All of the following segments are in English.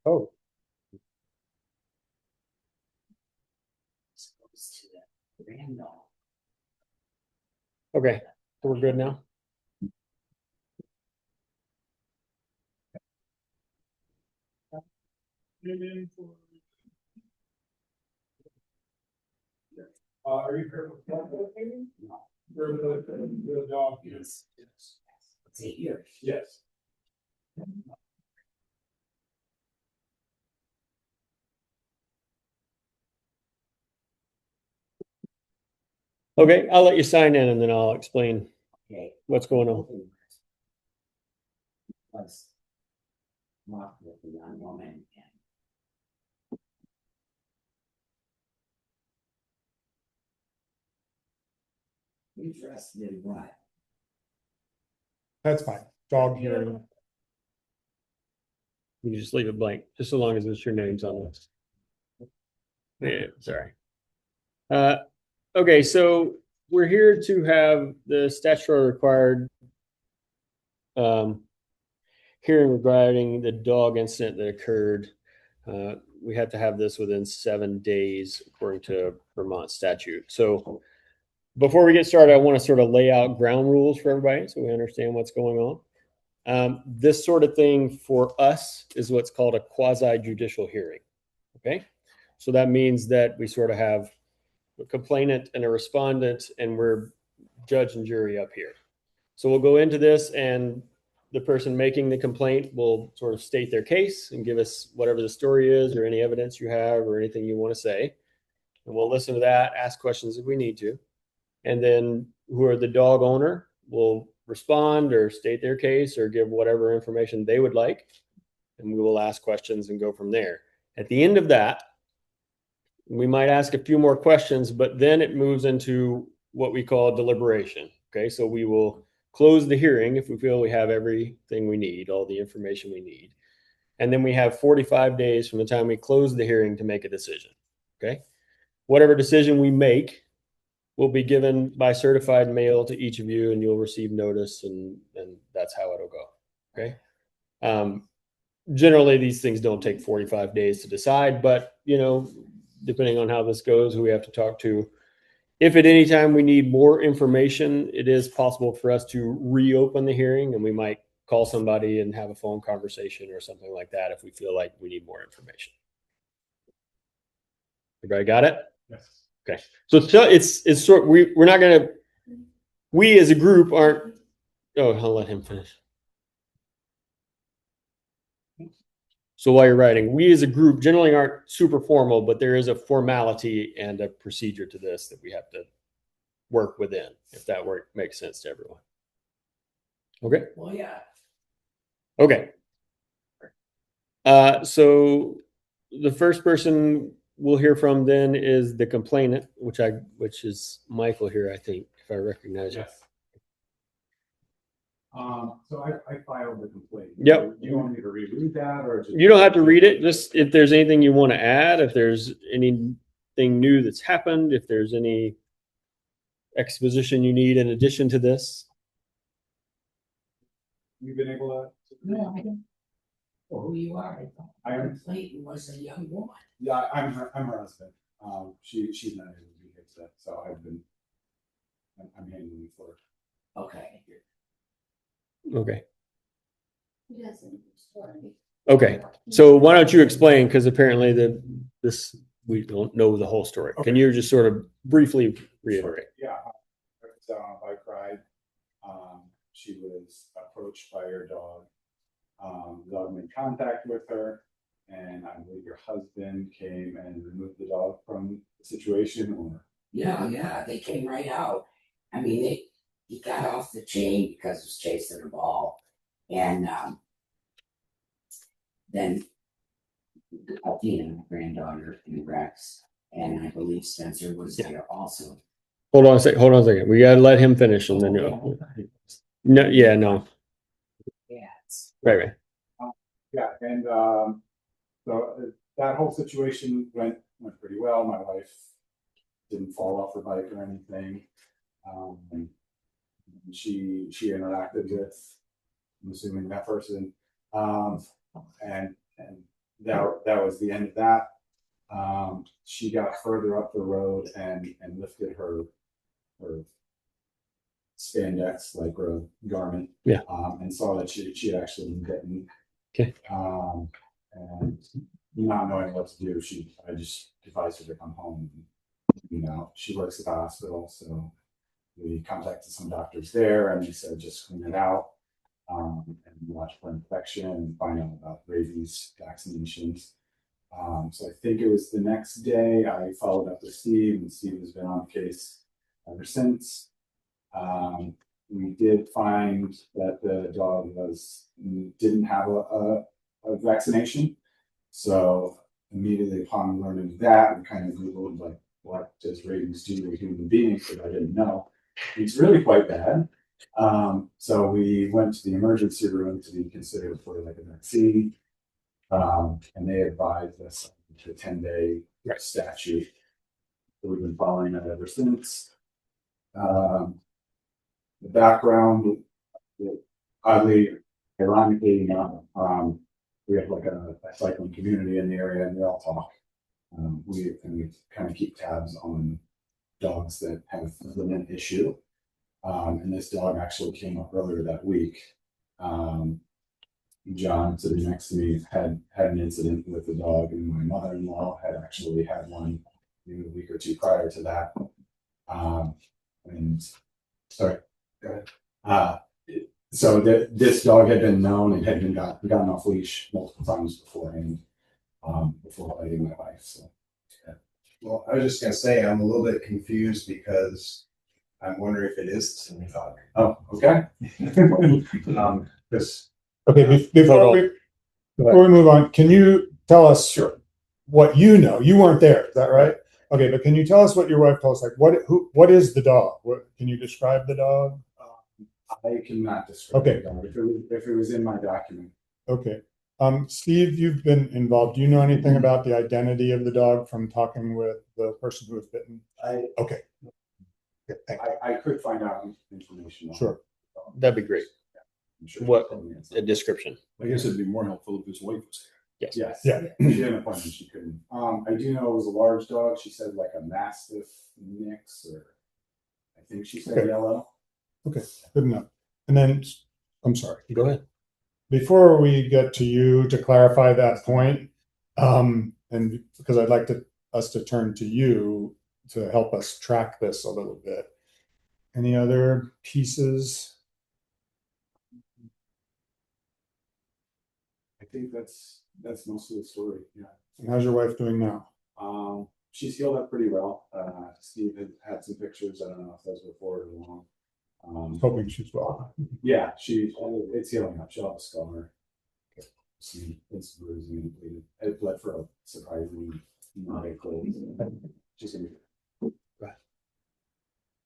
Oh, okay. So we're good now. Are you here for no. For the dog? Yes. It's 8 years. Yes. Okay, I'll let you sign in and then I'll explain what's going on. Was mocked with the young woman and interested in what? That's fine. Dog hearing. You can just leave it blank, just so long as it's your name's on this. Yeah, sorry. Okay, so we're here to have the statutory required hearing regarding the dog incident that occurred. We have to have this within 7 days according to Vermont statute. So before we get started, I want to sort of lay out ground rules for everybody so we understand what's going on. This sort of thing for us is what's called a quasi-judicial hearing. Okay, so that means that we sort of have a complainant and a respondent, and we're judge and jury up here. So we'll go into this, and the person making the complaint will sort of state their case and give us whatever the story is or any evidence you have or anything you want to say. And we'll listen to that, ask questions if we need to. And then who are the dog owner will respond or state their case or give whatever information they would like. And we will ask questions and go from there. At the end of that, we might ask a few more questions, but then it moves into what we call deliberation. Okay, so we will close the hearing if we feel we have everything we need, all the information we need. And then we have 45 days from the time we close the hearing to make a decision. Okay, whatever decision we make will be given by certified mail to each of you, and you'll receive notice, and that's how it'll go. Okay. Generally, these things don't take 45 days to decide, but depending on how this goes, who we have to talk to. If at any time we need more information, it is possible for us to reopen the hearing, and we might call somebody and have a phone conversation or something like that if we feel like we need more information. Everybody got it? Yes. Okay. So it's sort we're not gonna we as a group aren't. Oh, I'll let him finish. So while you're writing, we as a group generally aren't super formal, but there is a formality and a procedure to this that we have to work within, if that work makes sense to everyone. Okay. Well, yeah. Okay. So the first person we'll hear from then is the complainant, which is Michael here, I think, if I recognize you. Yes. So I filed the complaint. Yep. You want me to reread that, or you don't have to read it? Just if there's anything you want to add, if there's anything new that's happened, if there's any exposition you need in addition to this. You've been able to? No, I don't know who you are. I am. Clayton was a young woman. Yeah, I'm her husband. She's not able to be here today, so I'm handling it for her. Okay. Okay. Okay. So why don't you explain? Because apparently we don't know the whole story. Okay. Can you just sort of briefly reiterate? Yeah. It's on a bike ride. She was approached by her dog. The dog made contact with her, and I believe your husband came and removed the dog from the situation. Or Yeah, they came right out. I mean, he got off the chain because he was chasing the ball, and then Athena, my granddaughter, and Rex, and I believe Spencer was there also. Hold on a second. We gotta let him finish, and then you. No, yeah, no. Yeah. Right. Yeah, and so that whole situation went pretty well. My wife didn't fall off her bike or anything. She interacted with, I'm assuming, that person. And that was the end of that. She got further up the road and lifted her spandex like a garment. Yeah. And saw that she had actually been bitten. Okay. And not knowing what to do, I just advised her to come home. She works at the hospital, so we contacted some doctors there, and they said just clean it out, and watch for infection and find out about rabies vaccinations. So I think it was the next day I followed up with Steve, and Steve has been on the case ever since. We did find that the dog didn't have a vaccination. So immediately upon learning that, we kind of Googled like, what does rabies do to human beings? Because I didn't know. It's really quite bad. So we went to the emergency room to be considered for like a vaccine. And they advised us the 10-day statute. So we've been following that ever since. The background, oddly, ironically enough, we have like a cycling community in the area, and we all talk. We kind of keep tabs on dogs that have an issue. And this dog actually came up earlier that week. John, sitting next to me, had an incident with the dog, and my mother-in-law had actually had one maybe a week or two prior to that. And sorry, go ahead. So this dog had been known and had been gotten off leash multiple times beforehand, before biting my wife. So, yeah. Well, I was just gonna say I'm a little bit confused because I'm wondering if it is the same dog. Oh, okay. Because Okay, before we move on, can you tell us what you know? You weren't there, is that right? Okay, but can you tell us what your wife told us? Like, what is the dog? Can you describe the dog? I cannot describe Okay. the dog. If it was in my document. Okay. Steve, you've been involved. Do you know anything about the identity of the dog from talking with the person who was bitten? Okay. I could find out information. Sure. That'd be great. Sure. What a description. I guess it'd be more helpful if his wife was Yes. Yes. Yeah. She had an appointment. She couldn't. I do know it was a large dog. She said like a Mastiff mix, or I think she said yellow. Okay, good enough. And then, I'm sorry. Go ahead. Before we get to you to clarify that point, and because I'd like us to turn to you to help us track this a little bit. Any other pieces? I think that's most of the story. Yeah. And how's your wife doing now? She's healed up pretty well. Steve had some pictures. I don't know if those were forwarded along. Hoping she's well. Yeah, it's healing up. She'll have a scar. It's bruising and bleeding. It bled for a surprisingly not a cold. She's gonna be.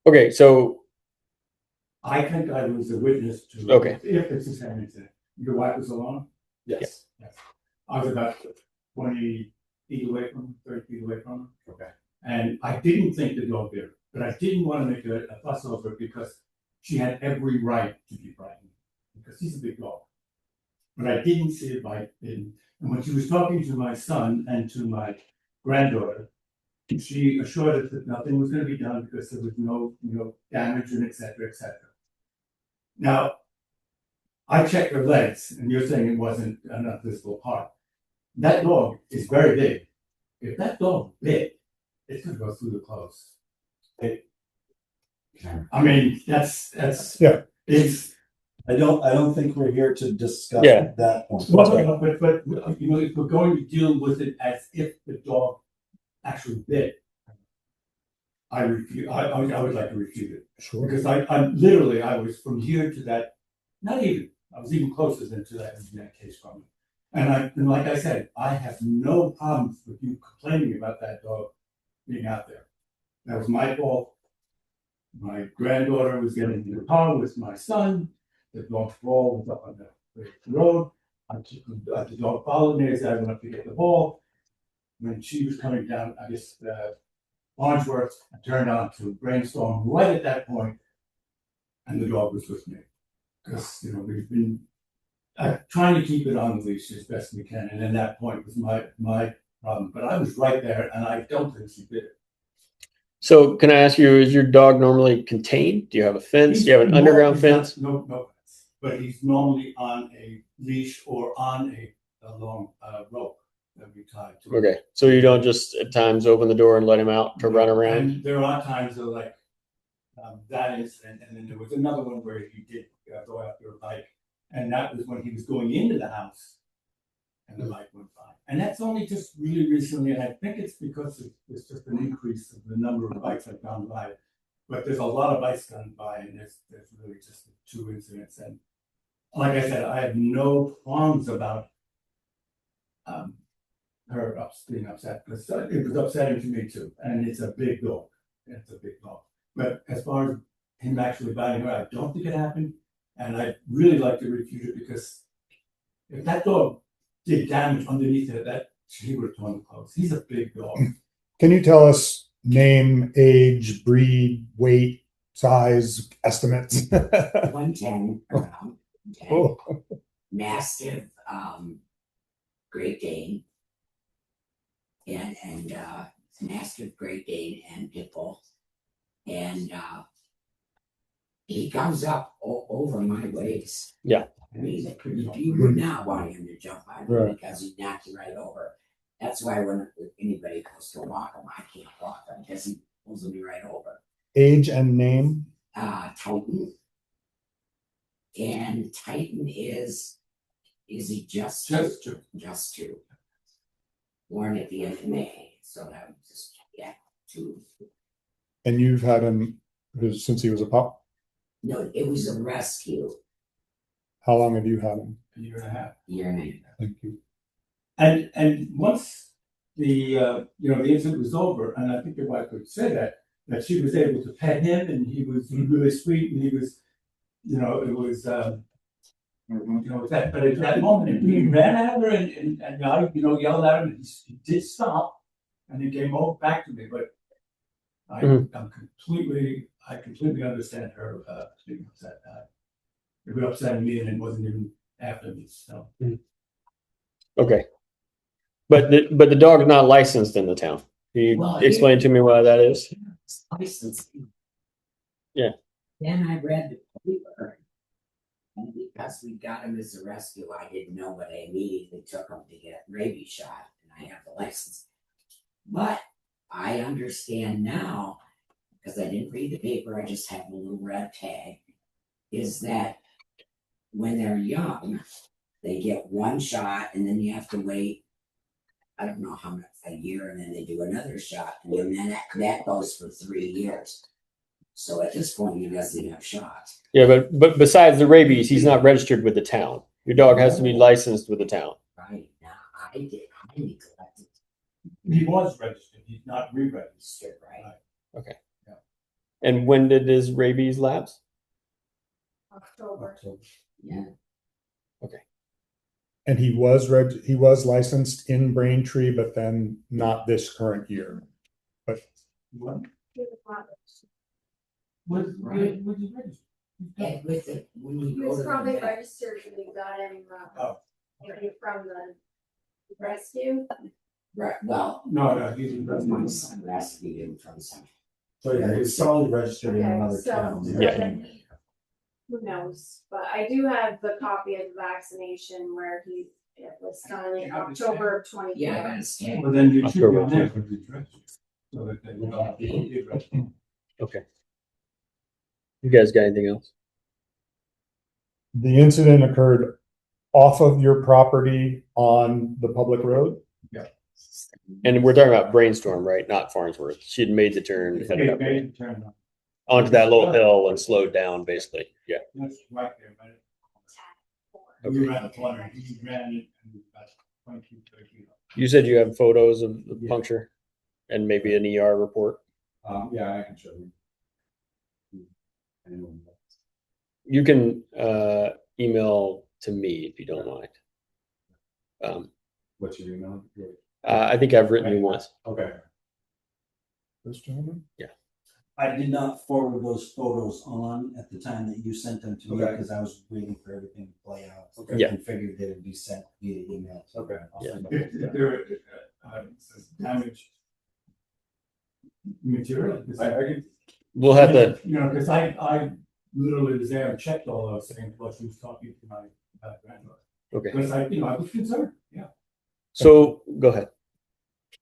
Okay, so I think I was a witness to. Okay. If it's the same incident. Your wife was alone? Yes. I was about 20 feet away from him, 30 feet away from him. Okay. And I didn't think the dog bit her, but I didn't want to make a fuss over it because she had every right to be frightened because he's a big dog. But I didn't see it bite. And when she was talking to my son and to my granddaughter, she assured us that nothing was going to be done because there was no damage and et cetera, et cetera. Now, I checked her legs, and you're saying it wasn't enough visible part. That dog is very big. If that dog bit, it's going to go through the clothes. I mean, that's Yeah. It's. I don't think we're here to discuss that point. Well, but if we're going to deal with it as if the dog actually bit, I refuse. I would like to refute it. Sure. Because I was from here to that. Not even. I was even closer than to that case from it. And like I said, I have no problems with you complaining about that dog being out there. That was my fault. My granddaughter was getting in the car with my son. The dog's ball was up on the road. The dog followed me as I went up to get the ball. When she was coming down, I guess Farnsworth, I turned on to Brainstorm right at that point, and the dog was with me. Because we've been trying to keep it on the leash as best we can, and then that point was my problem. But I was right there, and I don't think she did it. So can I ask you, is your dog normally contained? Do you have a fence? Do you have an underground fence? No, fence. But he's normally on a leash or on a long rope that we tie to. Okay, so you don't just at times open the door and let him out to run around? And there are times of like that incident, and then there was another one where he did go after a bike, and that was when he was going into the house, and the bike went by. And that's only just really recently, and I think it's because there's just an increase of the number of bikes that have gone by. But there's a lot of bikes gone by, and there's really just 2 incidents. And like I said, I have no qualms about her being upset, because it was upsetting to me too. And it's a big dog. It's a big dog. But as far as him actually biting her, I don't think it happened. And I'd really like to refute it, because if that dog did damage underneath it, that he would have torn the clothes. He's a big dog. Can you tell us name, age, breed, weight, size, estimates? 110 around. 10. Oh, Mastiff, Great Dane, and Mastiff, Great Dane, and Pit Bull, and he comes up over my waist. Yeah. I mean, you would not want him to jump on me, Right. because he'd knock you right over. That's why when anybody goes to walk him, I can't walk him, because he pulls me right over. age and name? Titan. And Titan is he just two? Just 2. Born at the end of May, so that was just 2. And you've had him since he was a pup? No, it was a rescue. How long have you had him? A year and a half. Year and a half. Thank you. And once the the incident was over, and I think your wife would say that she was able to pet him, and he was really sweet, and he was, it was that. But at that moment, he ran at her and I yelled at him, and he did stop, and he came back to me. But I completely understand her being upset. It was upsetting me, and it wasn't even after me. So. Okay. But the dog is not licensed in the town. Can you explain to me why that is? License. Yeah. Then I read the paper, and because we got him as a rescue, I didn't know, but I immediately took him to get rabies shot, and I have the license. But I understand now, because I didn't read the paper, I just have a little red tag, is that when they're young, they get 1 shot, and then you have to wait, I don't know how much, a year, and then they do another shot, and then that goes for 3 years. So at this point, he doesn't have shots. Yeah, but besides the rabies, he's not registered with the town. Your dog has to be licensed with the town. Right now, I neglected. He was registered. He's not re-registered, Right. Okay. Yeah. And when did his rabies lapse? October. Yeah. And he was licensed in Braintree, but then not this current year. But What? He was not- Right. Was he registered? And with it, when you He go was to probably the vet, registered when we got him, Oh. from the rescue. right, well, No, he's my son rescued him from some. So yeah, he's solely registered in Okay, another so- town. so Yeah. then who knows, but I do have the copy of the vaccination where it was done in October of 24. Yeah, I understand. Well, then you should be October. on there because he's registered. So that they will be registered. Okay. You guys got anything else? the incident occurred off of your property on the public road? And we're talking about Brainstorm, right? Not Farnsworth. She had made the turn, headed up Turn on. onto that little hill and slowed down, basically. Yeah. That's right there, but Okay. we ran the corner, he ran it and about 22, 30 feet. You said you have photos of the puncture and maybe an ER report. Yeah, I can show you. Anyone? You can email to me if you don't mind. What's your email? I think I've written you once. Okay. This gentleman? Yeah. I did not forward those photos on at the time that you sent them to me, Okay. because I was waiting for everything to play out. Okay. Yeah. And figured they would be sent via email. Okay. Yeah. If there damaged material. I can, We'll have to. You know, because I literally was there and checked all those things while she was talking to my granddaughter. Okay. Because I was concerned, yeah. So go ahead.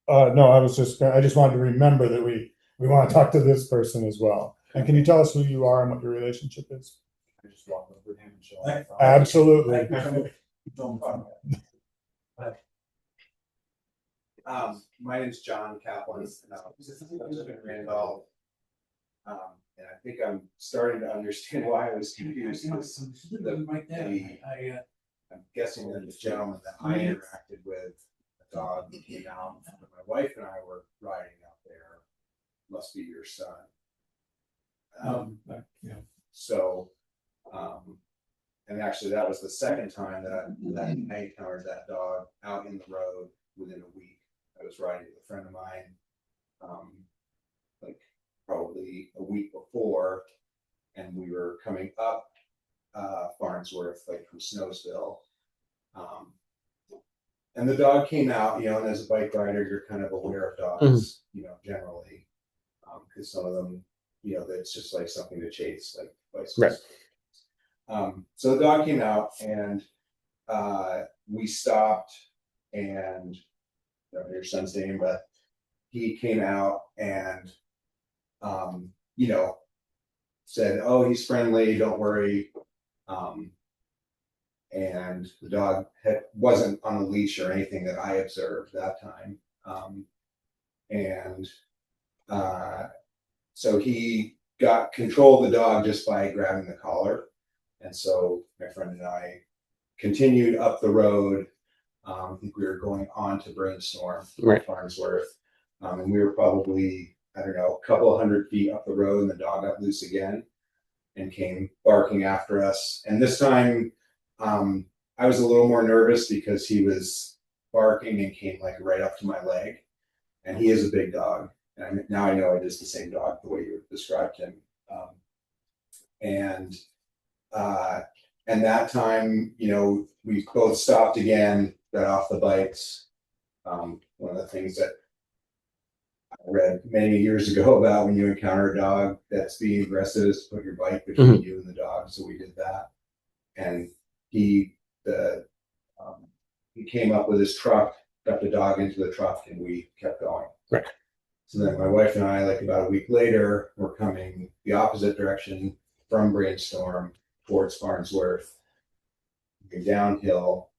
No, I just wanted to remember that we want to talk to this person as well. And can you tell us who you are and what your relationship is? I just walk over him and show him. Absolutely. My name's John Kaplan, and I live in Randolph. And I think I'm starting to understand why I was confused. I'm guessing that the gentleman that I interacted with, the dog that came out, when my wife and I were riding out there, must be your son. Yeah. So, and actually that was the second time that I encountered that dog out in the road within a week. I was riding with a friend of mine, like probably a week before, and we were coming up Farnsworth, like from Snowsville. And the dog came out, you know, and as a bike rider, you're kind of aware of dogs, you know, generally, because some of them, you know, that's just like something to chase, like bicycles. Right. So the dog came out, and we stopped, and I don't know your son's name, but he came out and, you know, said, "Oh, he's friendly, don't worry." And the dog wasn't on a leash or anything that I observed that time. So he got control of the dog just by grabbing the collar. And so my friend and I continued up the road. I think we were going on to Brainstorm, Right. Farnsworth. And we were probably, I don't know, a couple of 100 feet up the road, and the dog got loose again and came barking after us. And this time, I was a little more nervous because he was barking and came like right up to my leg. And he is a big dog. And now I know it is the same dog the way you described him. And that time, you know, we both stopped again, got off the bikes. One of the things that I read many years ago about when you encounter a dog that's being aggressive is to put your bike between you and the dog. So we did that. And he came up with his truck, got the dog into the truck, and we kept going. Right. So then my wife and I, like about a week later, were coming the opposite direction from Brainstorm towards Farnsworth, downhill.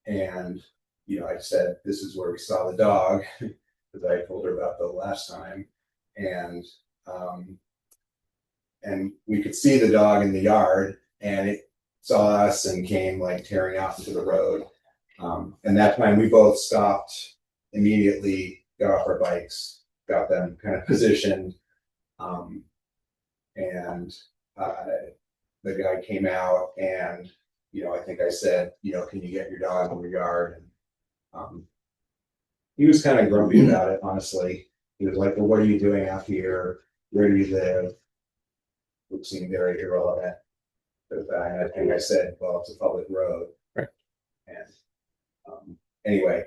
And, you know, I said, "This is where we saw the dog," because I told her about the last time. And we could see the dog in the yard, and it saw us and came like tearing out into the road. And that time we both stopped immediately, got off our bikes, got them kind of positioned. And the guy came out, and, you know, I think I said, you know, "Can you get your dog in the yard?" And he was kind of grumpy about it, honestly. He was like, "Well, what are you doing out here? Where do you live?" Which seemed very irrelevant. But I think I said, "Well, it's a public road." Right. And anyway,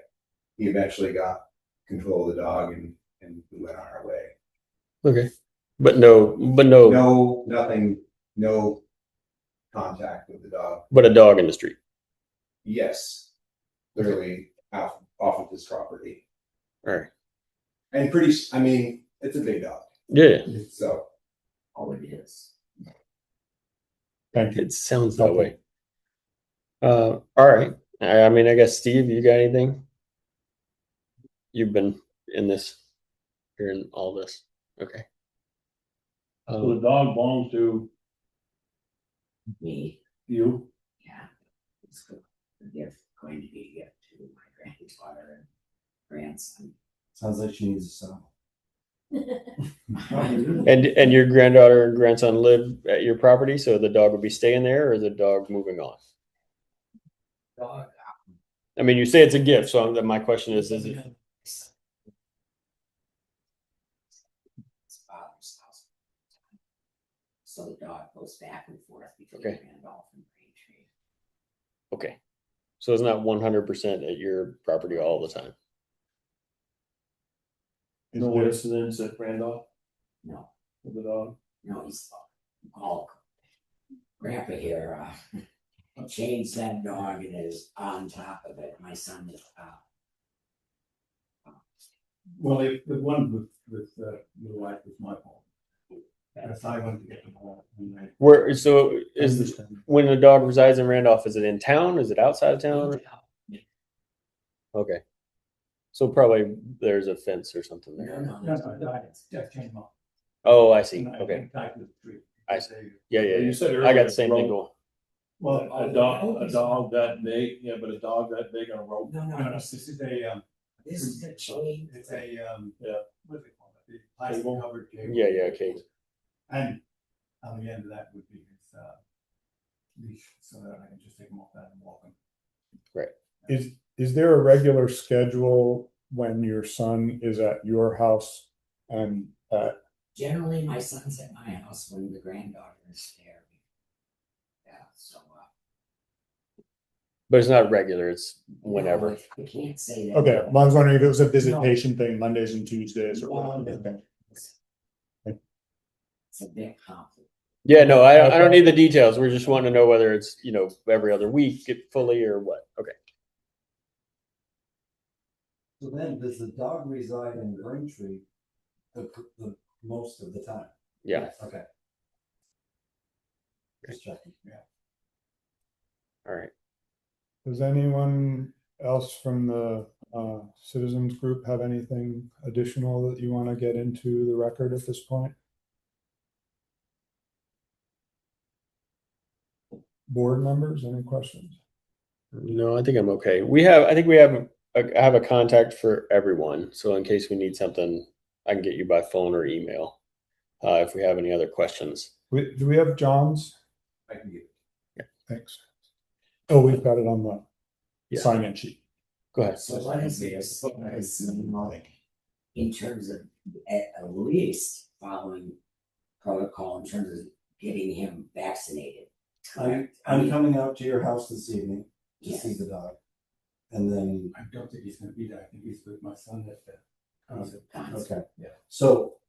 he eventually got control of the dog, and we went on our way. Okay. But no. No, nothing, no contact with the dog. But a dog in the street. Yes, literally off of his property. All right. And I mean, it's a big dog. Yeah. So. All it is. Thank you. It sounds that way. All right. I mean, I guess Steve, you got anything? You've been in this, hearing all this. Okay. So the dog belongs to Me, you. yeah. It's going to be a gift to my granddaughter and grandson. Sounds like she needs a son. And your granddaughter and grandson live at your property, so the dog would be staying there, or is the dog moving on? Dog, I mean, you say it's a gift, so my question is it? it's father's house. So the dog goes back and forth between Okay. Randolph and Braintree. Okay. So it's not 100% at your property all the time. Is No there- incidents at Randolph No, with the dog? no, he's all. Grandpa here, changed that dog and is on top of it. My son is, Well, if the one with your wife was my fault. As I went to get the ball. And I- Where so is Understand. when the dog resides in Randolph, is it in town? Is it outside of town? Okay. So probably there's a fence or something No, there. no, That's my dog, just came up. Oh, I see. And I Okay. tied to the tree. I see. Yeah, yeah. You yeah. said I earlier got the same thing rope. going. Well, A dog that big, yeah, but a dog that big on a rope. no, no, no, this is a, this is a chain. it's a, Yeah. what do they call it? The plastic Cable? covered cable. Yeah, yeah, okay. And on the end of that would be his, leash, so that I can just take him off that and walk him. Is there a regular schedule when your son is at your house and Generally, my son's at my house when the granddaughter is there. Yeah, so. But it's not regular, it's whenever. No, I can't say that. okay, I was wondering if it was a visitation thing, Mondays and Tuesdays or No, what? no. It's a bit complicated. Yeah, no, I don't need the details. We're just wanting to know whether it's, every other week get fully or what. Okay. So then, does the dog reside in Braintree the most of the time? Yeah. Okay. Just checking, yeah. All right. Does anyone else from the citizens group have anything additional that you want to get into the record at this point? Board members, any questions? No, I think I'm okay. I think we have a contact for everyone. So in case we need something, I can get you by phone or email. If we have any other questions. Do we have John's? I can give it. Thanks. Oh, we've got it on the Yeah. sign-in sheet. Go ahead. So what is this, in terms of at least following protocol in terms of getting him vaccinated? I'm coming out to your house this evening to Yes. see the dog. And then, I don't think he's gonna be there. I think he's with my son at the. okay. Yeah. So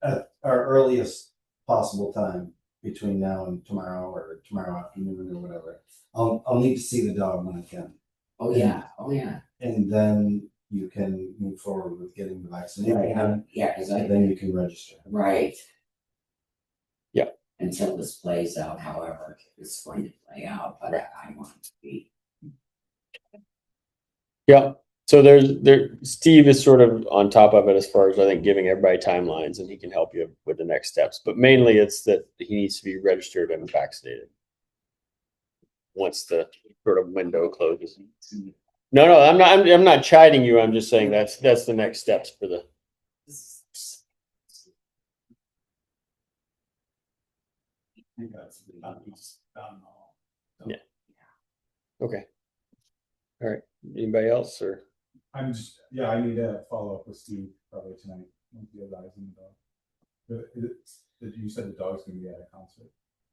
at our earliest possible time between now and tomorrow or tomorrow afternoon or whatever, I'll need to see the dog when I can. Oh, yeah, oh, yeah. And then you can move forward with getting the vaccination. Right, yeah, cause And then you can register. right. Yeah. Until this plays out, however it's going to play out, but Right. I want it to be. Yeah. So Steve is sort of on top of it as far as I think giving everybody timelines, and he can help you with the next steps. But mainly it's that he needs to be registered and vaccinated once the sort of window closes. No, I'm not chiding you. I'm just saying that's the next steps for the. I think that's done all. So, Yeah. Okay. All right. Anybody else or? I'm just, yeah, I need to follow up with Steve probably tonight. Once he arrives in the dog. But you said the dog's gonna be at a concert.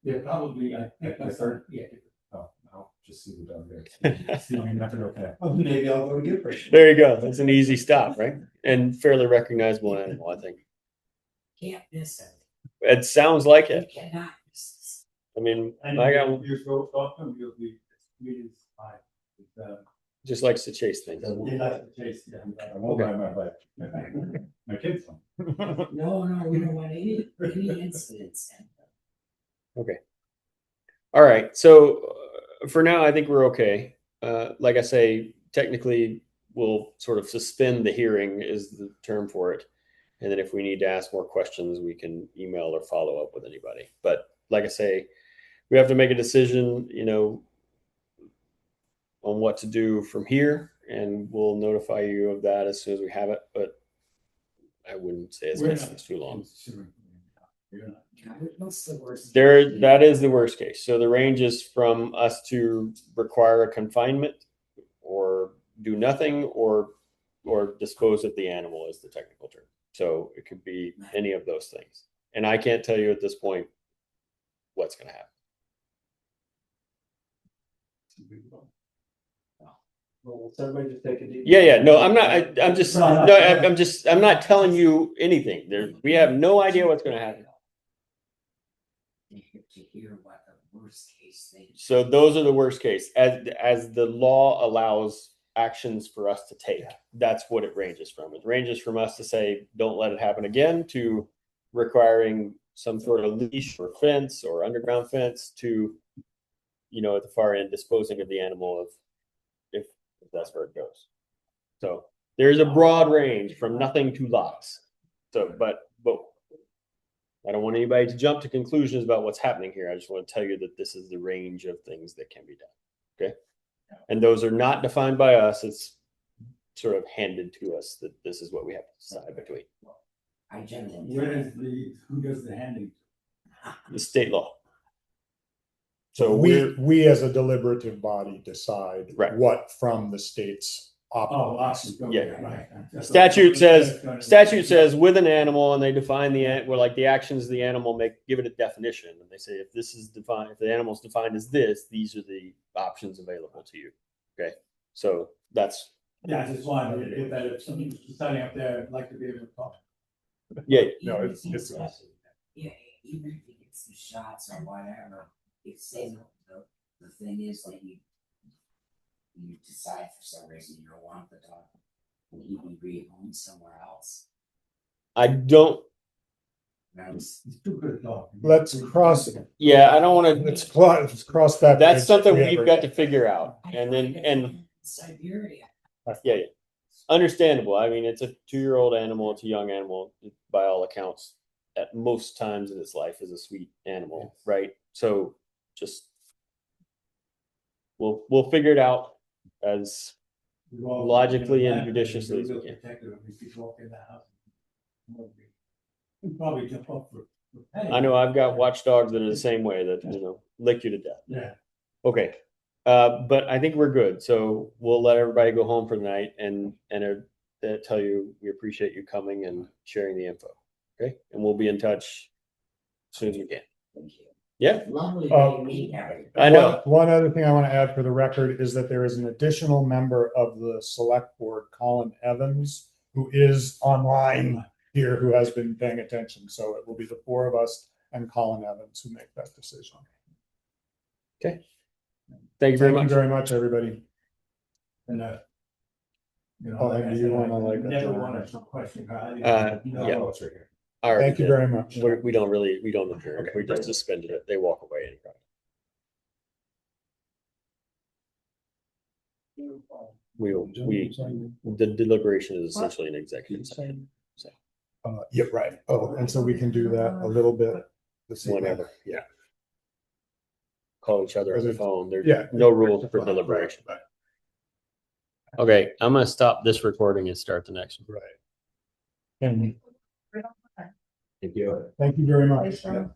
Yeah, probably, I think I started, yeah. Oh, I'll just see the dog there. See, I mean, that's okay. Well, maybe I'll go to get her. There you go. That's an easy stop, right? And fairly recognizable animal, I think. Can't miss it. It sounds like You it. cannot miss I mean, And my guy you're so often, you'll be, it's fine. It's, just likes to chase things. he likes to chase, yeah. I won't buy my bike. My kids don't. it. No, we don't want any incidents. Okay. All right. So for now, I think we're okay. Like I say, technically, we'll sort of suspend the hearing is the term for it. And then if we need to ask more questions, we can email or follow up with anybody. But like I say, we have to make a decision, on what to do from here. And we'll notify you of that as soon as we have it. But I wouldn't say it's too long. What's the worst? That is the worst case. So the range is from us to require a confinement or do nothing or dispose of the animal is the technical term. So it could be any of those things. And I can't tell you at this point what's going to happen. Well, everybody just take a deep. Yeah. No, I'm not. I'm just. No, No, I'm just. I'm not telling you anything. We have no idea what's going to happen. To hear what the worst case thing. So those are the worst case. As the law allows actions for us to take, that's what it ranges from. It ranges from us to say, don't let it happen again, to requiring some sort of leash or fence or underground fence, to, at the far end, disposing of the animal if that's where it goes. So there's a broad range from nothing to lots. So, but I don't want anybody to jump to conclusions about what's happening here. I just want to tell you that this is the range of things that can be done. Okay. And those are not defined by us. It's sort of handed to us that this is what we have to decide between. I generally. Who does the handing? The state law. So we as a deliberative body decide Right. what from the state's Awesome. Yeah. Right. statute says with an animal, and they define the actions of the animal give it a definition, and they say if this is defined, if the animal is defined as this, these are the options available to you. Okay, so that's Yeah, I just wanted if somebody's deciding up there, I'd like to be able to talk. yeah. No, it's Yeah, even if he gets some shots or whatever, it's the thing is that you decide for some reason you don't want the dog, and he be rehomed somewhere else. I don't. That's It's too good a dog. Let's cross. Yeah, I don't want to. Let's cross that. That's bridge something if we we've ever- got to figure out, and Siberia. yeah, understandable. I mean, it's a 2-year-old animal. It's a young animal, by all accounts. At most times in its life, is a sweet animal, right? So just we'll figure it out as logically and judiciously as we can. Probably jump up for petting. I know I've got watchdogs that are the same way, that lick you to death. Yeah. Okay, but I think we're good. So we'll let everybody go home for the night and tell you we appreciate you coming and sharing the info. Okay, and we'll be in touch as soon as we can. Thank you. Yeah, Lovely to meet everybody. I know. One other thing I want to add for the record is that there is an additional member of the select board, Colin Evans, who is online here, who has been paying attention. So it will be the 4 of us and Colin Evans who make that decision. Okay. Thank you very much. Thank you very much, everybody. And Oh, and do you wanna, like, never adjourn? wanted some question. Yeah. Oh, it's right here. All right. Thank you very much. We don't adjourn. Okay. We just suspended it. They walk away. The deliberation is essentially an executive session. Yeah, right. Oh, and so we can do that a little bit this evening. Whenever, yeah. Call each other on the phone. There's Yeah. no rules for deliberation. Right. Okay, I'm gonna stop this recording and start the next one. Right. And Thank you. thank you very much. Hey, Jackson.